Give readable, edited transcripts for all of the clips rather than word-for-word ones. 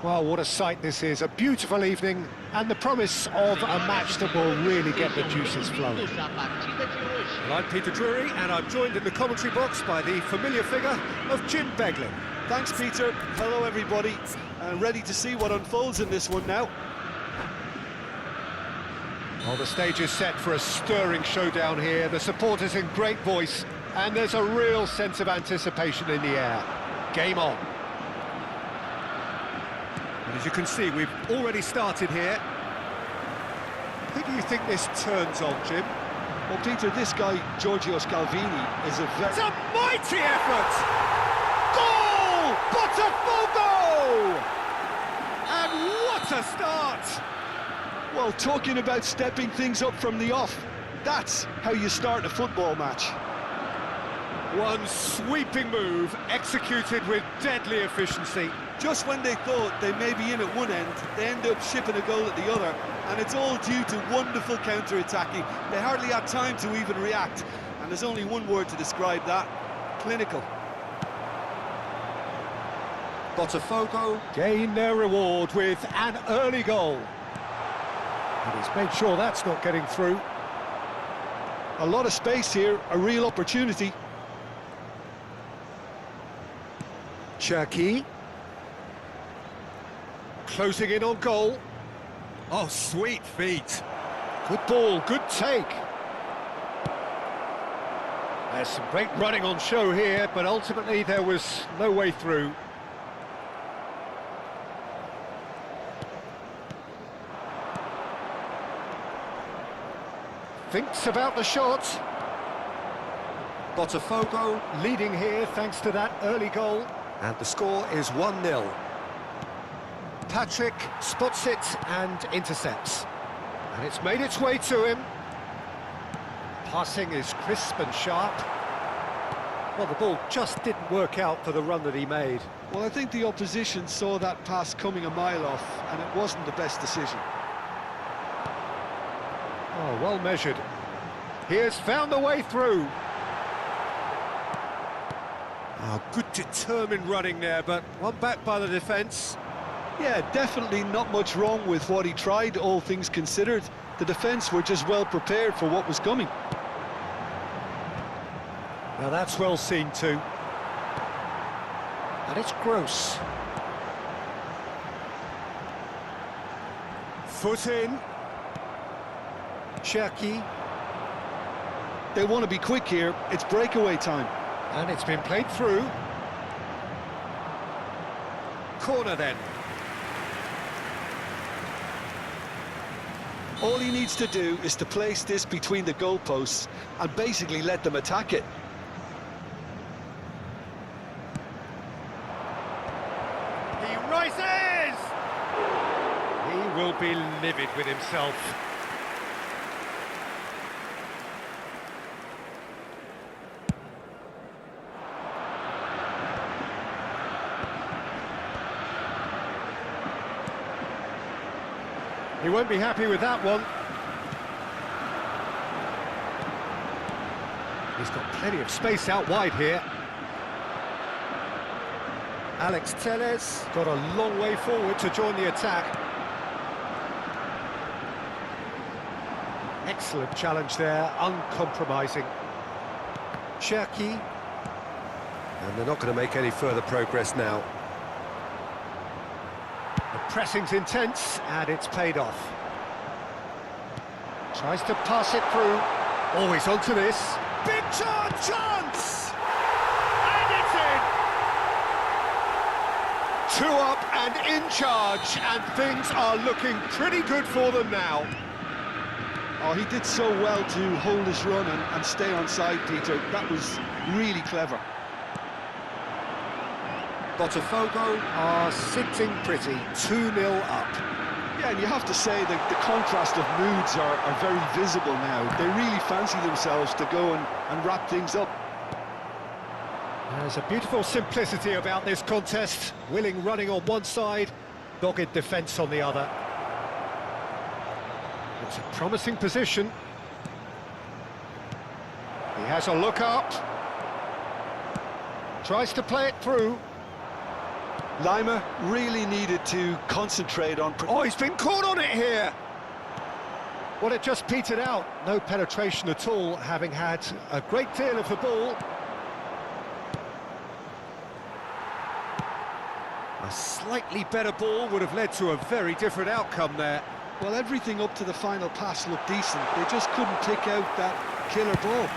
Well, what a sight this is, a beautiful evening, and the promise of a match that will really get the juices flowing. Well, I'm Peter Drury, and I'm joined in the commentary box by the familiar figure of Jim Beglin. Thanks, Peter. Hello, everybody. And ready to see what unfolds in this one now. Well, the stage is set for a stirring showdown here. The supporters in great voice, and there's a real sense of anticipation in the air. Game on. And as you can see, we've already started here. Who do you think this turns on, Jim? Well, Peter, this guy, Giorgio Scalvini, is a very... It's a mighty effort! Goal! Botafogo! And what a start! Well, talking about stepping things up from the off, that's how you start a football match. One sweeping move, executed with deadly efficiency. Just when they thought they may be in at one end, they end up shipping a goal at the other, and it's all due to wonderful counter-attacking. They hardly had time to even react, and there's only one word to describe that: clinical. Botafogo gain their reward with an early goal. And he's made sure that's not getting through. A lot of space here, a real opportunity. Cherki. Closing in on goal. Oh, sweet feet. Good ball, good take. There's some great running on show here, but ultimately there was no way through. Thinks about the shot. Botafogo leading here thanks to that early goal. And the score is 1-0. Patrick spots it and intercepts. And it's made its way to him. Passing is crisp and sharp. Well, the ball just didn't work out for the run that he made. Well, I think the opposition saw that pass coming a mile off, and it wasn't the best decision. Oh, well measured. He has found the way through. Oh, good determined running there, but one back by the defence. Yeah, definitely not much wrong with what he tried, all things considered. The defence were just well prepared for what was coming. Now that's well seen too. And it's Gross. Foot in. Cherki. They want to be quick here. It's breakaway time. And it's been played through. Corner then. All he needs to do is to place this between the goalposts and basically let them attack it. He rises! He will be livid with himself. He won't be happy with that one. He's got plenty of space out wide here. Alex Telles got a long way forward to join the attack. Excellent challenge there, uncompromising. Cherki. And they're not going to make any further progress now. The pressing's intense, and it's paid off. Tries to pass it through. Always onto this. Big chance! And it's in! 2 up and in charge, and things are looking pretty good for them now. Oh, he did so well to hold his run and stay on side, Peter. That was really clever. Botafogo are sitting pretty, 2-0 up. Yeah, and you have to say that the contrast of moods are very visible now. They really fancy themselves to go and wrap things up. There's a beautiful simplicity about this contest. Willing running on one side, dogged defence on the other. It's a promising position. He has a look up. Tries to play it through. Lima really needed to concentrate on... Oh, he's been caught on it here! Well, it just petered out. No penetration at all, having had a great deal of the ball. A slightly better ball would have led to a very different outcome there. Well, everything up to the final pass looked decent. They just couldn't pick out that killer ball.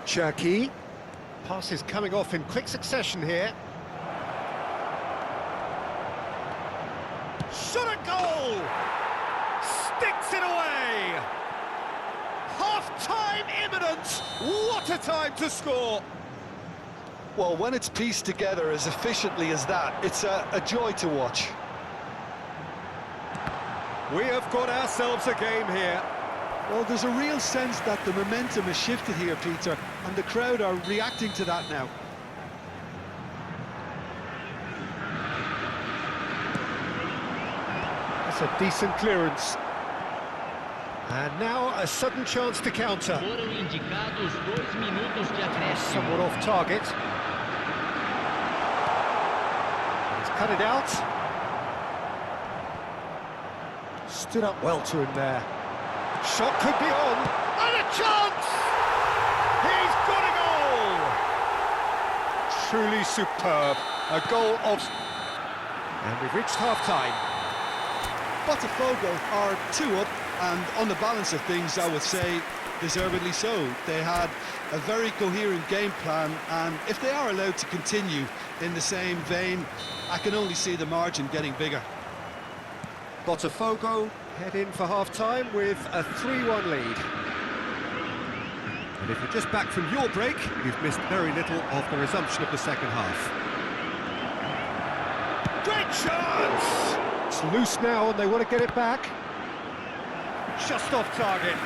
Cherki. Passes coming off in quick succession here. Shot a goal! Sticks it away! Half-time imminent! What a time to score! Well, when it's pieced together as efficiently as that, it's a joy to watch. We have got ourselves a game here. Well, there's a real sense that the momentum has shifted here, Peter, and the crowd are reacting to that now. That's a decent clearance. And now a sudden chance to counter. Foram indicados 2 minutos de acréscimo. Somewhat off target. He's cut it out. Stood up well to him there. Shot could be on, and a chance! He's got a goal! Truly superb, a goal of... And we've reached half-time. Botafogo are 2 up, and on the balance of things, I would say, deservedly so. They had a very coherent game plan, and if they are allowed to continue in the same vein, I can only see the margin getting bigger. Botafogo head in for half-time with a 3-1 lead. And if you're just back from your break, you've missed very little of the resumption of the second half. Great chance! It's loose now and they want to get it back. Just off target.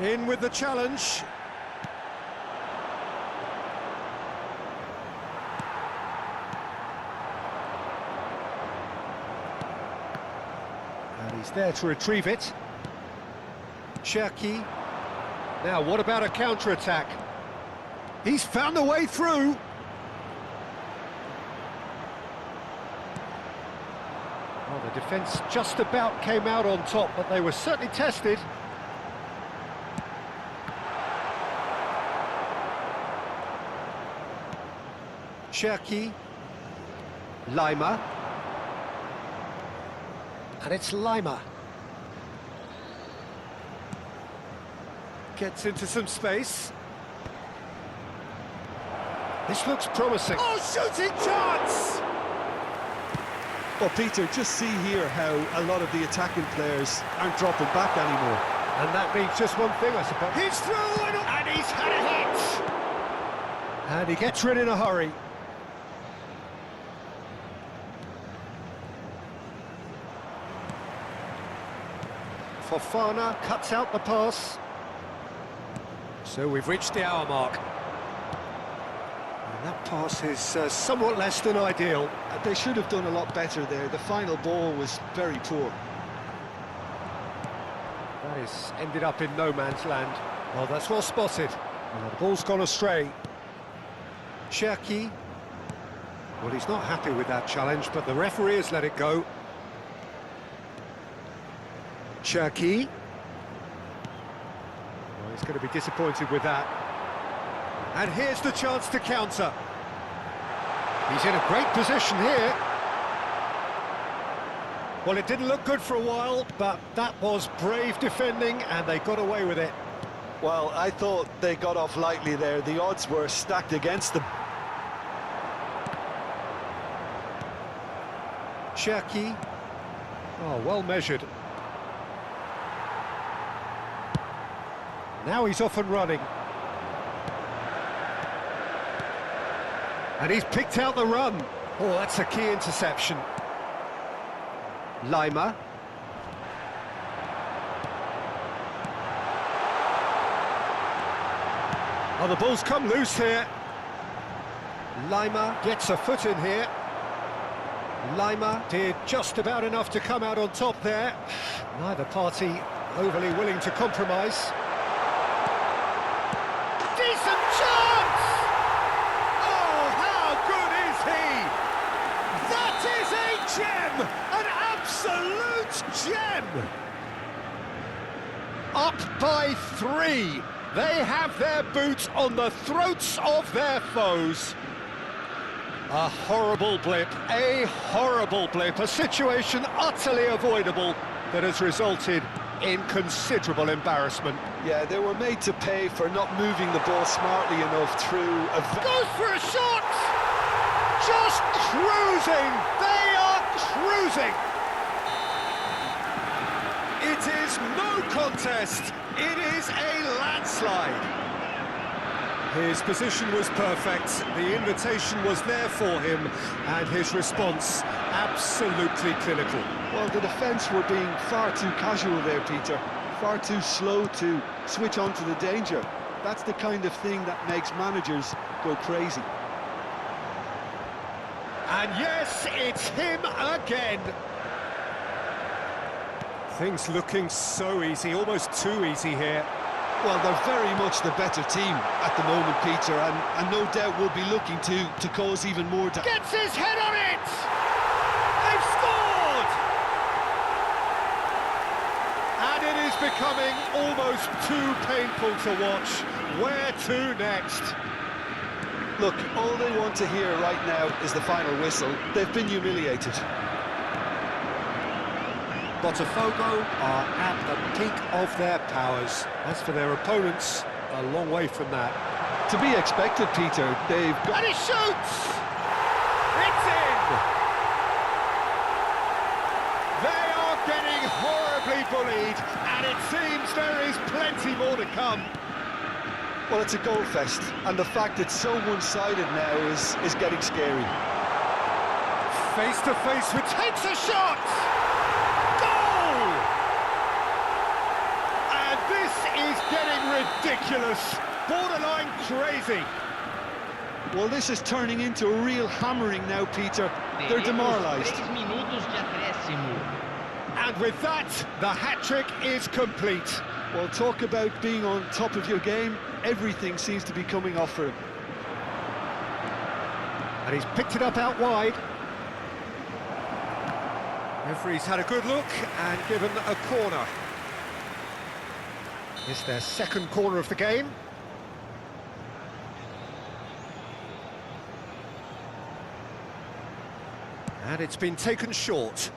In with the challenge. And he's there to retrieve it. Cherki. Now, what about a counter-attack? He's found a way through. Well, the defence just about came out on top, but they were certainly tested. Cherki, Lima, and it's Lima. Gets into some space. This looks promising. Oh, shooting chance! Well, Peter, just see here how a lot of the attacking players aren't dropping back anymore. And that means just one thing, I suppose. He's through and he's had a hit! And he gets rid in a hurry. Fofana cuts out the pass. So we've reached the hour mark. And that pass is somewhat less than ideal. They should have done a lot better there. The final ball was very poor. That is ended up in no man's land. Well, that's well spotted. Well, the ball's gone astray. Cherki. Well, he's not happy with that challenge, but the referee has let it go. Cherki. Well, he's going to be disappointed with that. And here's the chance to counter. He's in a great position here. Well, it didn't look good for a while, but that was brave defending, and they got away with it. Well, I thought they got off lightly there. The odds were stacked against them. Cherki. Oh, well measured. Now he's off and running. And he's picked out the run. Oh, that's a key interception. Lima. Oh, the ball's come loose here. Lima gets a foot in here. Lima did just about enough to come out on top there. Neither party overly willing to compromise. Decent chance! Oh, how good is he? That is a gem! An absolute gem! Up by 3. They have their boots on the throats of their foes. A horrible blip, a situation utterly avoidable that has resulted in considerable embarrassment. Yeah, they were made to pay for not moving the ball smartly enough through a... Goes for a shot! Just cruising! They are cruising! It is no contest, it is a landslide. His position was perfect, the invitation was there for him, and his response absolutely clinical. Well, the defence were being far too casual there, Peter. Far too slow to switch on to the danger. That's the kind of thing that makes managers go crazy. And yes, it's him again. Things looking so easy, almost too easy here. Well, they're very much the better team at the moment, Peter, and no doubt will be looking to cause even more damage. Gets his head on it! They've scored! And it is becoming almost too painful to watch. Where to next? Look, all they want to hear right now is the final whistle. They've been humiliated. Botafogo are at the peak of their powers. As for their opponents, a long way from that. To be expected, Peter, they've got... And he shoots! It's in! They are getting horribly bullied, and it seems there is plenty more to come. Well, it's a goal fest, and the fact it's so one-sided now is getting scary. Face to face with... Takes a shot! Is getting ridiculous, borderline crazy. Well, this is turning into a real hammering now, Peter. They're demoralised. And with that, the hat-trick is complete. Well, talk about being on top of your game. Everything seems to be coming off for him. And he's picked it up out wide. Referee's had a good look and given a corner. It's their second corner of the game. And it's been taken short.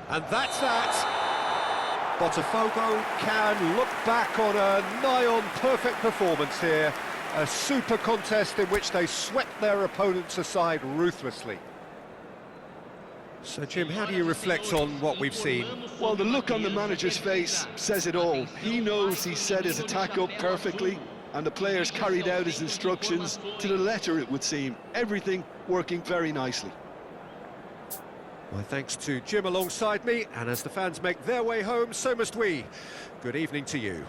And that's that. Botafogo can look back on a nigh-on perfect performance here. A super contest in which they swept their opponents aside ruthlessly. So, Jim, how do you reflect on what we've seen? Well, the look on the manager's face says it all. He knows he set his attack up perfectly, and the players carried out his instructions to the letter, it would seem. Everything working very nicely. Well, thanks to Jim alongside me, and as the fans make their way home, so must we. Good evening to you.